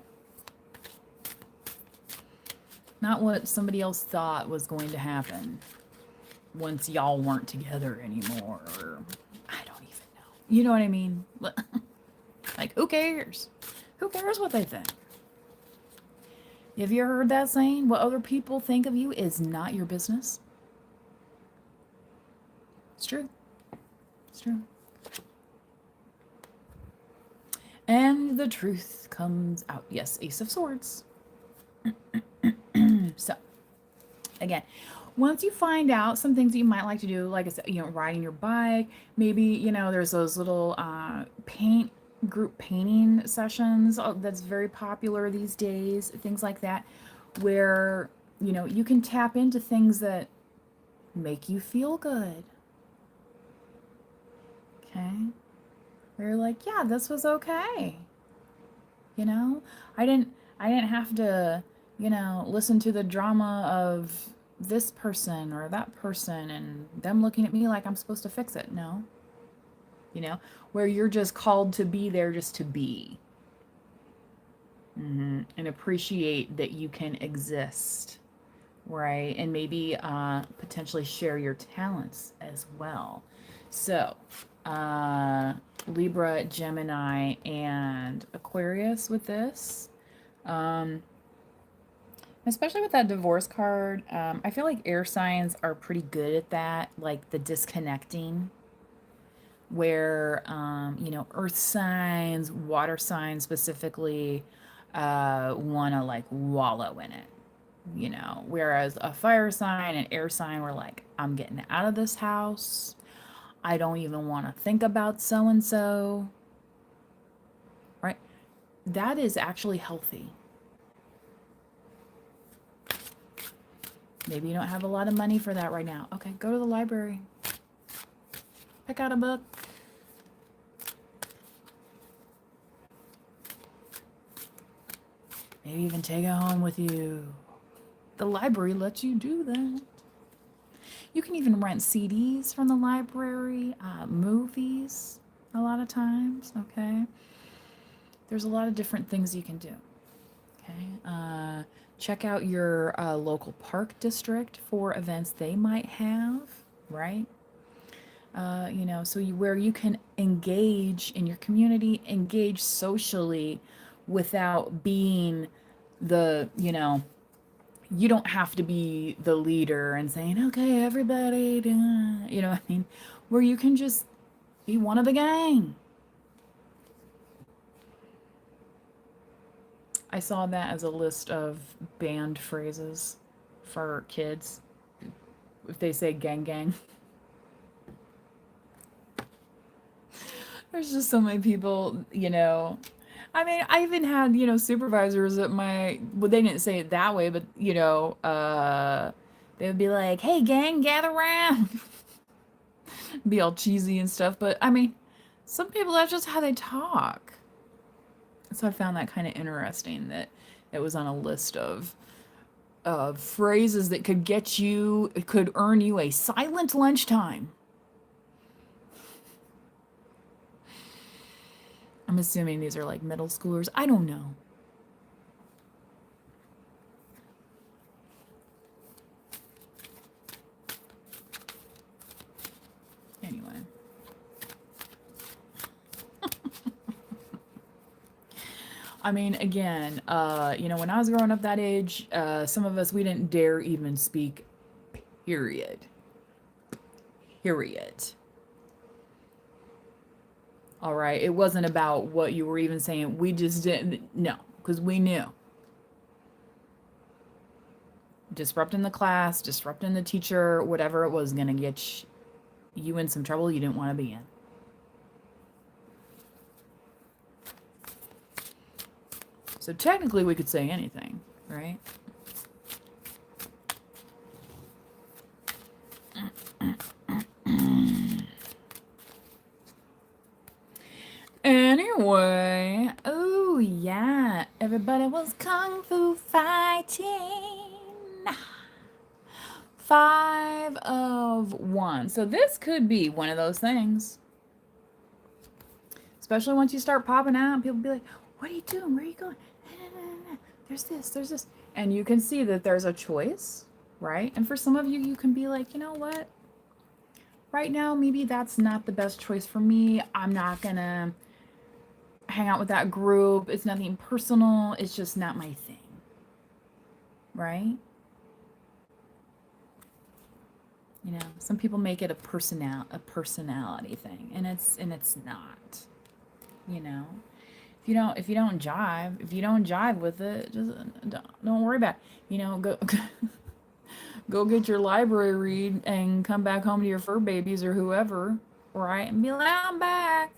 Not what somebody else thought was going to happen once y'all weren't together anymore. Or I don't even know. You know what I mean? Like, who cares? Who cares what they think? Have you ever heard that saying? What other people think of you is not your business. It's true. It's true. And the truth comes out. Yes, Ace of Swords. Again, once you find out some things that you might like to do, like I said, riding your bike, maybe, there's those little group painting sessions that's very popular these days, things like that, where, you can tap into things that make you feel good. Okay? Where you're like, yeah, this was okay. I didn't have to, listen to the drama of this person or that person and them looking at me like I'm supposed to fix it. No. Where you're just called to be there just to be. And appreciate that you can exist, right? And maybe potentially share your talents as well. So, Libra, Gemini, and Aquarius with this. Especially with that divorce card, I feel like air signs are pretty good at that, like the disconnecting, where, earth signs, water signs specifically, want to like wallow in it, whereas a fire sign and air sign were like, I'm getting out of this house. I don't even want to think about so and so, right? That is actually healthy. Maybe you don't have a lot of money for that right now. Okay, go to the library. Pick out a book. Maybe even take it home with you. The library lets you do that. You can even rent CDs from the library, movies a lot of times, okay? There's a lot of different things you can do, okay? Check out your local park district for events they might have, right? Where you can engage in your community, engage socially without being the, you don't have to be the leader and saying, okay, everybody, what I mean? Where you can just be one of the gang. I saw that as a list of banned phrases for kids. If they say gang gang. There's just so many people, I mean, I even had, supervisors at well, they didn't say it that way, but, they would be like, hey, gang, gather around. Be all cheesy and stuff. But, I mean, some people, that's just how they talk. So I found that kind of interesting that it was on a list of phrases that could it could earn you a silent lunchtime. I'm assuming these are like middle schoolers. I don't know. Anyway. I mean, again, when I was growing up that age, some of us, we didn't dare even speak, period. Period. All right. It wasn't about what you were even saying. We just didn't, no, because we knew. Disrupting the class, disrupting the teacher, whatever it was going to get you in some trouble you didn't want to be in. So technically we could say anything, right? Anyway, oh yeah, everybody was kung fu fighting. 5 of Wands. So this could be one of those things. Especially once you start popping out, people be like, what are you doing? Where are you going? There's this. And you can see that there's a choice, right? And for some of you, you can be like, you know what? Right now, maybe that's not the best choice for me. I'm not going to hang out with that group. It's nothing personal. It's just not my thing, right? Some people make it a personality thing, and it's not. If you don't jive with it, just don't worry about it. Go get your library read and come back home to your fur babies or whoever, right? And be like, I'm back,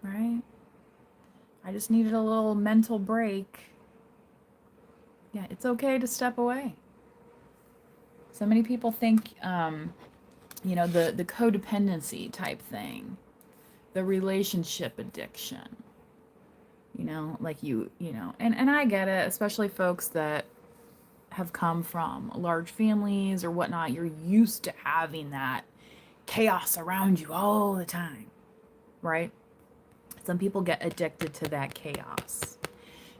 right? I just needed a little mental break. Yeah, it's okay to step away. So many people think, the codependency type thing, the relationship addiction, like and I get it, especially folks that have come from large families or whatnot. You're used to having that chaos around you all the time, right? Some people get addicted to that chaos.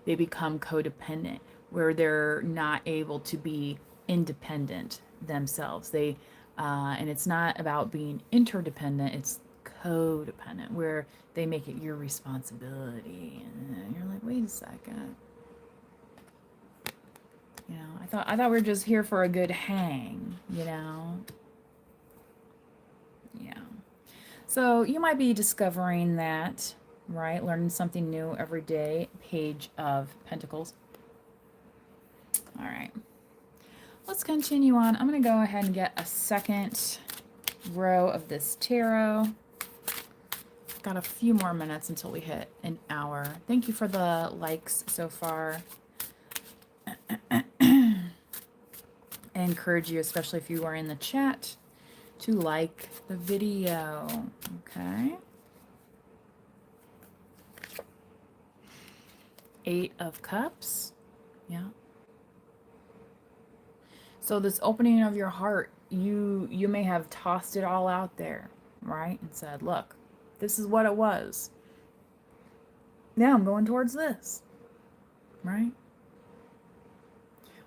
They become codependent where they're not able to be independent themselves. And it's not about being interdependent, it's codependent, where they make it your responsibility. And you're like, wait a second. I thought we were just here for a good hang, Yeah. So you might be discovering that, right? Learning something new every day. Page of Pentacles. All right. Let's continue on. I'm going to go ahead and get a second row of this tarot. Got a few more minutes until we hit an hour. Thank you for the likes so far. I encourage you, especially if you are in the chat, to like the video. Okay. 8 of Cups. Yeah. So this opening of your heart, you may have tossed it all out there, right? And said, look, this is what it was. Now I'm going towards this, right?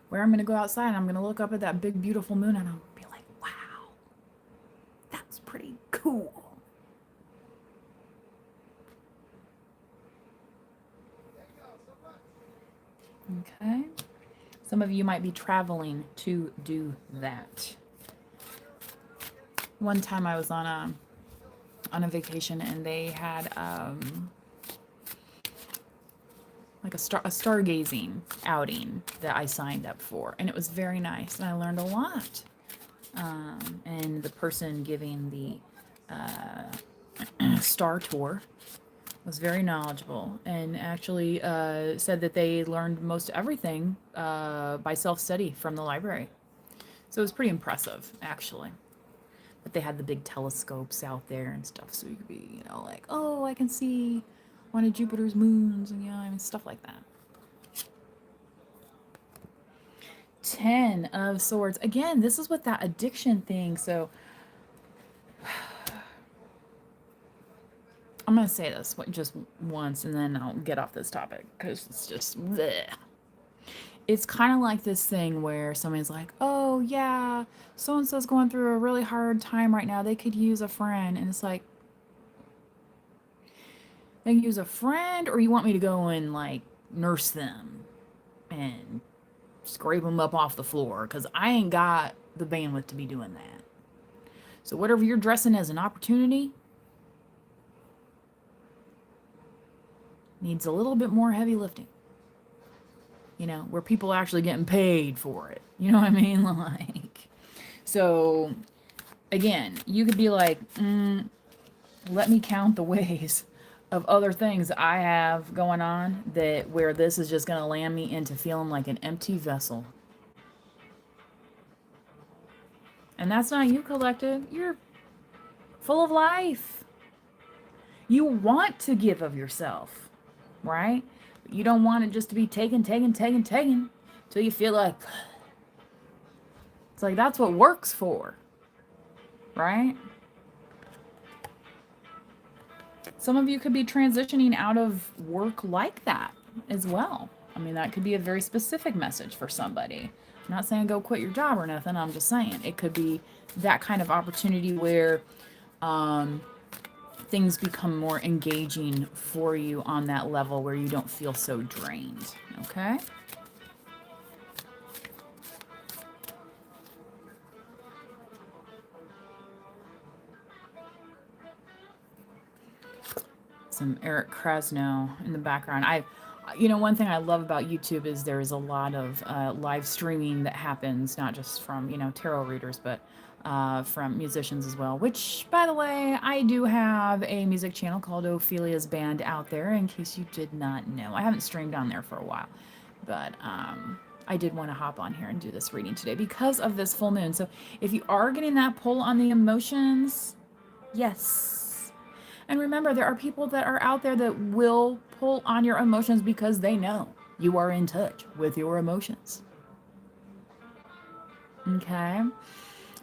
Where I'm going to go outside and I'm going to look up at that big, beautiful moon and I'll be like, wow, that's pretty cool. Okay. Some of you might be traveling to do that. One time I was on a vacation and they had like a stargazing outing that I signed up for, and it was very nice and I learned a lot. And the person giving the star tour was very knowledgeable and actually said that they learned most everything by self-study from the library. So it was pretty impressive, actually. But they had the big telescopes out there and stuff, so you could be, like, oh, I can see one of Jupiter's moons, and stuff like that. 10 of Swords. Again, this is with that addiction thing, so I'm going to say this just once and then I'll get off this topic because it's just bleh. It's kind of like this thing where somebody's like, oh yeah, so-and-so's going through a really hard time right now. They could use a friend. And it's like, they can use a friend, or you want me to go and like nurse them and scrape them up off the floor? Because I ain't got the bandwidth to be doing that. So whatever you're dressing as an opportunity needs a little bit more heavy lifting. Where people are actually getting paid for it. You know what I mean? Like, so again, you could be like, let me count the ways of other things I have going on that where this is just going to land me into feeling like an empty vessel. And that's not you, collective. You're full of life. You want to give of yourself, right? But you don't want it just to be taken till you feel like it's like that's what work's for, right? Some of you could be transitioning out of work like that as well. I mean, that could be a very specific message for somebody. I'm not saying go quit your job or nothing. I'm just saying it could be that kind of opportunity where things become more engaging for you on that level where you don't feel so drained. Okay? Some Eric Krasno in the background. You know, one thing I love about YouTube is there's a lot of live streaming that happens, not just from, tarot readers, but from musicians as well. Which, by the way, I do have a music channel called Ophelia's Band out there, in case you did not know. I haven't streamed on there for a while, but I did want to hop on here and do this reading today because of this full moon. So if you are getting that pull on the emotions, yes. And remember, there are people that are out there that will pull on your emotions because they know you are in touch with your emotions. Okay?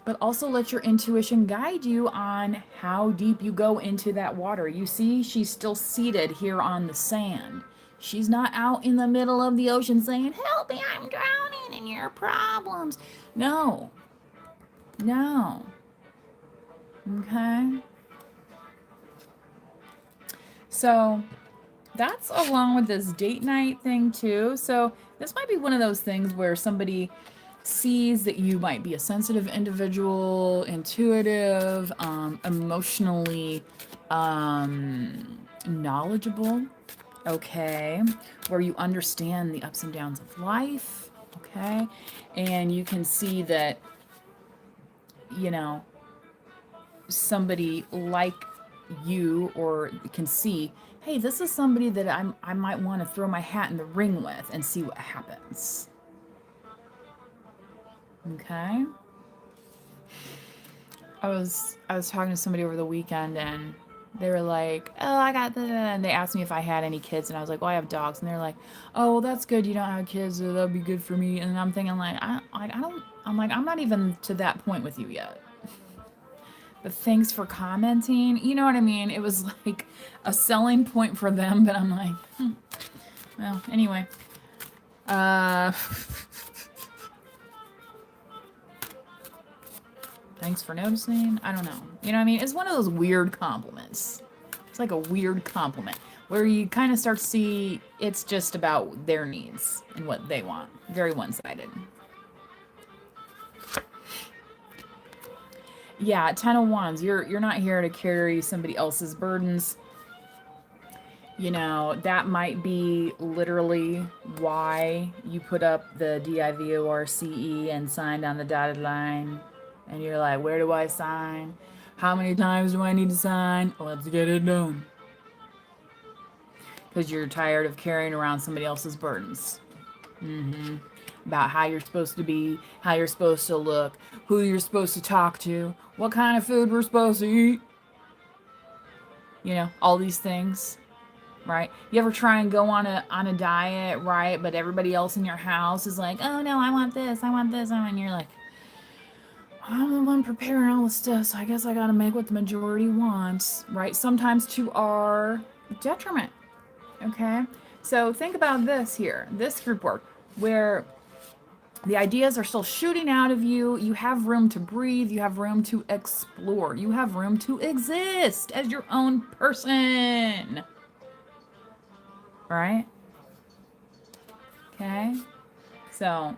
But also let your intuition guide you on how deep you go into that water. You see, she's still seated here on the sand. She's not out in the middle of the ocean saying, "Help me, I'm drowning in your problems." No. No. Okay? So that's along with this date night thing too. So this might be one of those things where somebody sees that you might be a sensitive individual, intuitive, emotionally knowledgeable, okay, where you understand the ups and downs of life, okay, and you can see that, somebody like you, or can see, hey, this is somebody that I might want to throw my hat in the ring with and see what happens. Okay. I was talking to somebody over the weekend, and they were like, "Oh, I got the," and they asked me if I had any kids, and I was like, "Well, I have dogs," and they're like, "Oh, well, that's good. You don't have kids, so that'd be good for me." And I'm thinking like, I don't. I'm like, I'm not even to that point with you yet. But thanks for commenting. You know what I mean? It was like a selling point for them, but I'm like, well, anyway. Thanks for noticing. I don't know. You know what I mean? It's one of those weird compliments. It's like a weird compliment where you kind of start to see it's just about their needs and what they want. Very one-sided. Yeah, 10 of Wands. You're not here to carry somebody else's burdens. That might be literally why you put up the DIVORCE and signed on the dotted line. And you're like, where do I sign? How many times do I need to sign? Let's get it done. Because you're tired of carrying around somebody else's burdens. About how you're supposed to be, how you're supposed to look, who you're supposed to talk to, what kind of food we're supposed to eat. All these things. Right? You ever try and go on a diet, right? But everybody else in your house is like, "Oh no, I want this, and you're like, I'm the one preparing all the stuff, so I guess I gotta make what the majority wants, right? Sometimes to our detriment. Okay? So think about this here, this group work, where the ideas are still shooting out of you. You have room to breathe. You have room to explore. You have room to exist as your own person. Right? Okay? So,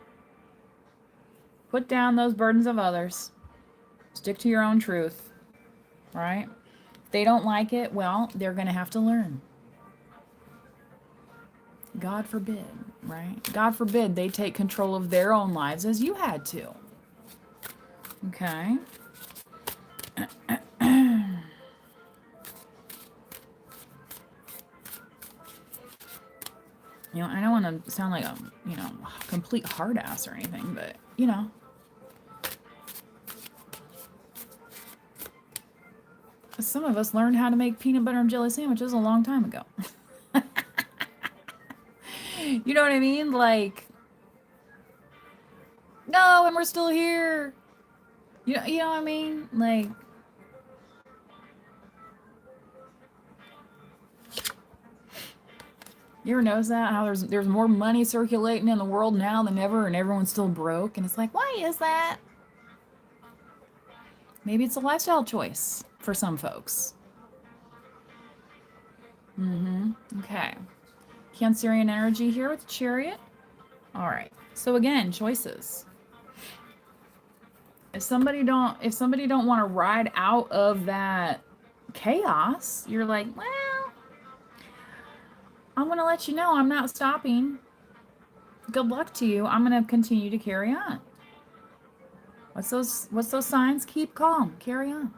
put down those burdens of others. Stick to your own truth. Right? If they don't like it, well, they're going to have to learn. God forbid, right? God forbid they take control of their own lives as you had to. Okay? I don't want to sound like a, complete hard ass or anything, but, some of us learned how to make peanut butter and jelly sandwiches a long time ago. You know what I mean? Like, no, and we're still here. You know what I mean? Like, you ever notice that? How there's more money circulating in the world now than ever, and everyone's still broke? And it's like, why is that? Maybe it's a lifestyle choice for some folks. Okay. Cancerian energy here with Chariot. All right. So again, choices. If somebody don't want to ride out of that chaos, you're like, well, I'm going to let you know I'm not stopping. Good luck to you. I'm going to continue to carry on. What's those signs? Keep calm. Carry on.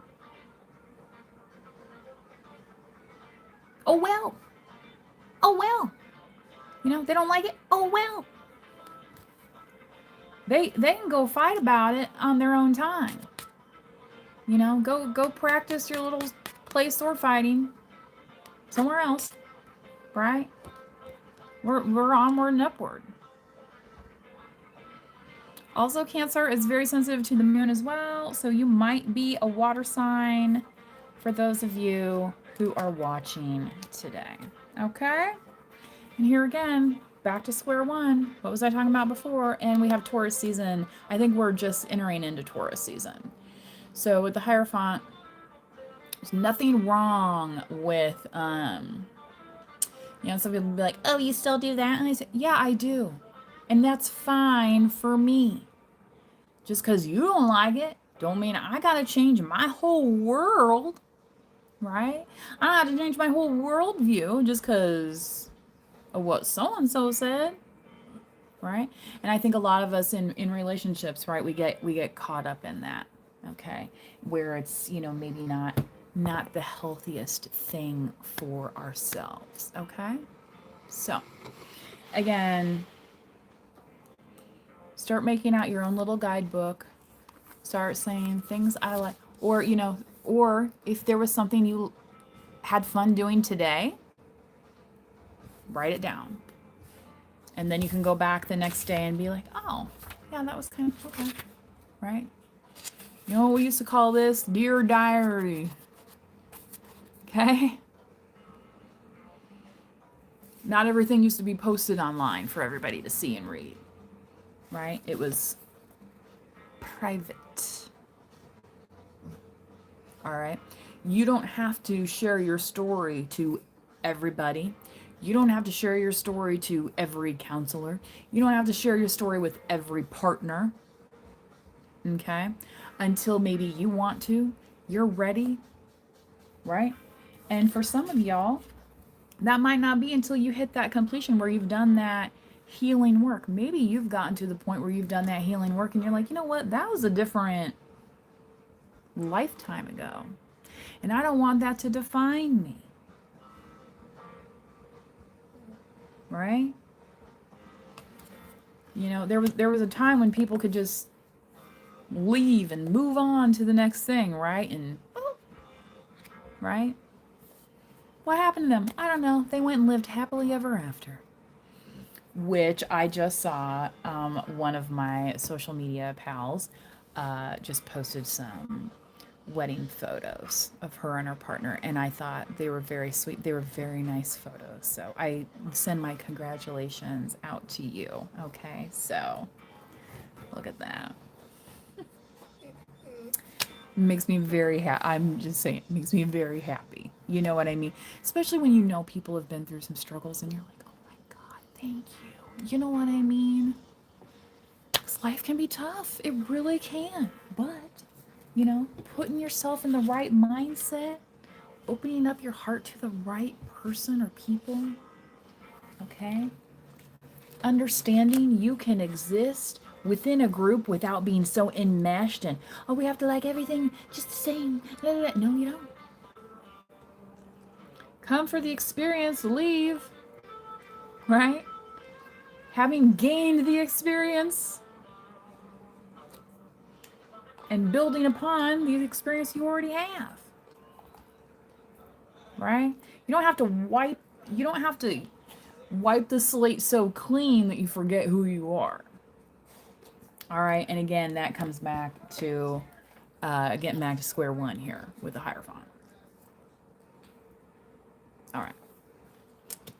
Oh well. Oh well. You know, they don't like it. Oh well. They can go fight about it on their own time. You know, go practice your little play sword fighting somewhere else, right? We're onward and upward. Also, Cancer is very sensitive to the moon as well, so you might be a water sign for those of you who are watching today. Okay? And here again, back to square one. What was I talking about before? And we have Taurus season. I think we're just entering into Taurus season. So with the Hierophant, there's nothing wrong with, you know, some people will be like, oh, you still do that? And I say, yeah, I do. And that's fine for me. Just because you don't like it, don't mean I got to change my whole world, right? I don't have to change my whole worldview just because of what so-and-so said, right? And I think a lot of us in relationships, right, we get caught up in that, okay? Where it's, you know, maybe not the healthiest thing for ourselves, okay? So, again, start making out your own little guidebook. Start saying things I like, or, you know, or if there was something you had fun doing today, write it down. And then you can go back the next day and be like, oh, yeah, that was kind of okay, right? You know what we used to call this? Dear Diary. Okay? Not everything used to be posted online for everybody to see and read, right? It was private. All right? You don't have to share your story to everybody. You don't have to share your story to every counselor. You don't have to share your story with every partner. Okay? Until maybe you want to. You're ready. Right? And for some of y'all, that might not be until you hit that completion where you've done that healing work. Maybe you've gotten to the point where you've done that healing work and you're like, you know what? That was a different lifetime ago. And I don't want that to define me. Right? You know, there was a time when people could just leave and move on to the next thing, right? And right? What happened to them? I don't know. They went and lived happily ever after. Which I just saw one of my social media pals just posted some wedding photos of her and her partner, and I thought they were very sweet. They were very nice photos. So I send my congratulations out to you. Okay, so look at that. Makes me very happy. I'm just saying, it makes me very happy. You know what I mean? Especially when you know people have been through some struggles and you're like, oh my God, thank you. You know what I mean? 'Cause life can be tough. It really can. But, you know, putting yourself in the right mindset, opening up your heart to the right person or people, okay? Understanding you can exist within a group without being so enmeshed and, oh, we have to like everything just the same. No, you don't. Come for the experience, leave, right? Having gained the experience and building upon the experience you already have, right? You don't have to wipe the slate so clean that you forget who you are. All right, and again, that comes back to getting back to square one here with the Hierophant. All right.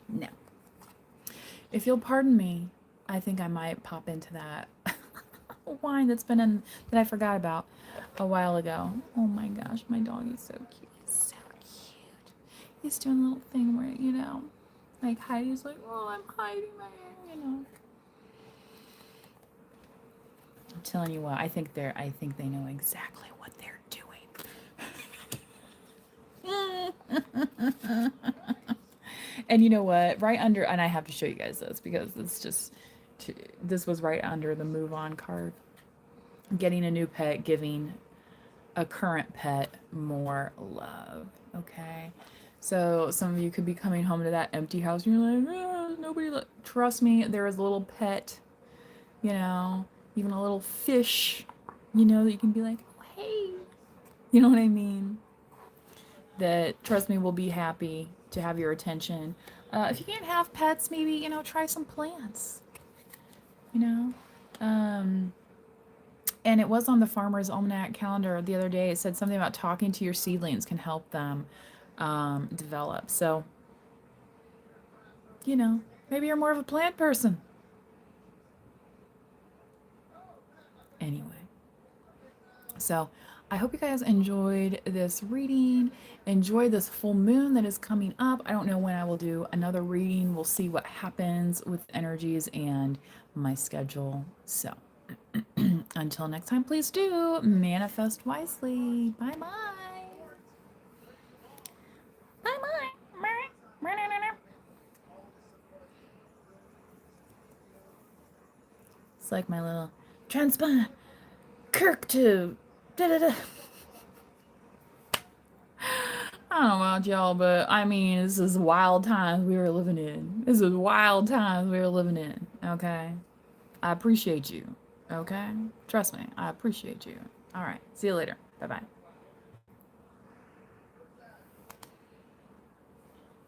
Now, if you'll pardon me, I think I might pop into that wine that I forgot about a while ago. Oh my gosh, my dog is so cute. He's so cute. He's doing a little thing where, you know, like Heidi's like, oh, I'm hiding my hair, you know. I'm telling you what, I think they know exactly what they're doing. And you know what? Right under, and I have to show you guys this because it's just, this was right under the move on card. Getting a new pet, giving a current pet more love. Okay. So some of you could be coming home to that empty house and you're like, oh, nobody look. Trust me, there is a little pet, you know, even a little fish, you know, that you can be like, oh, hey. You know what I mean? That, trust me, will be happy to have your attention. If you can't have pets, maybe, you know, try some plants, you know? And it was on the Farmer's Almanac calendar the other day. It said something about talking to your seedlings can help them develop. So, you know, maybe you're more of a plant person. Anyway, so I hope you guys enjoyed this reading. Enjoy this full moon that is coming up. I don't know when I will do another reading. We'll see what happens with energies and my schedule. So, until next time, please do manifest wisely. Bye bye. Bye bye. It's like my little transplant Kirk to da da da. I don't know about y'all, but I mean, this is wild times we were living in. This is wild times we were living in. Okay, I appreciate you. Okay, trust me, I appreciate you. All right, see you later. Bye bye.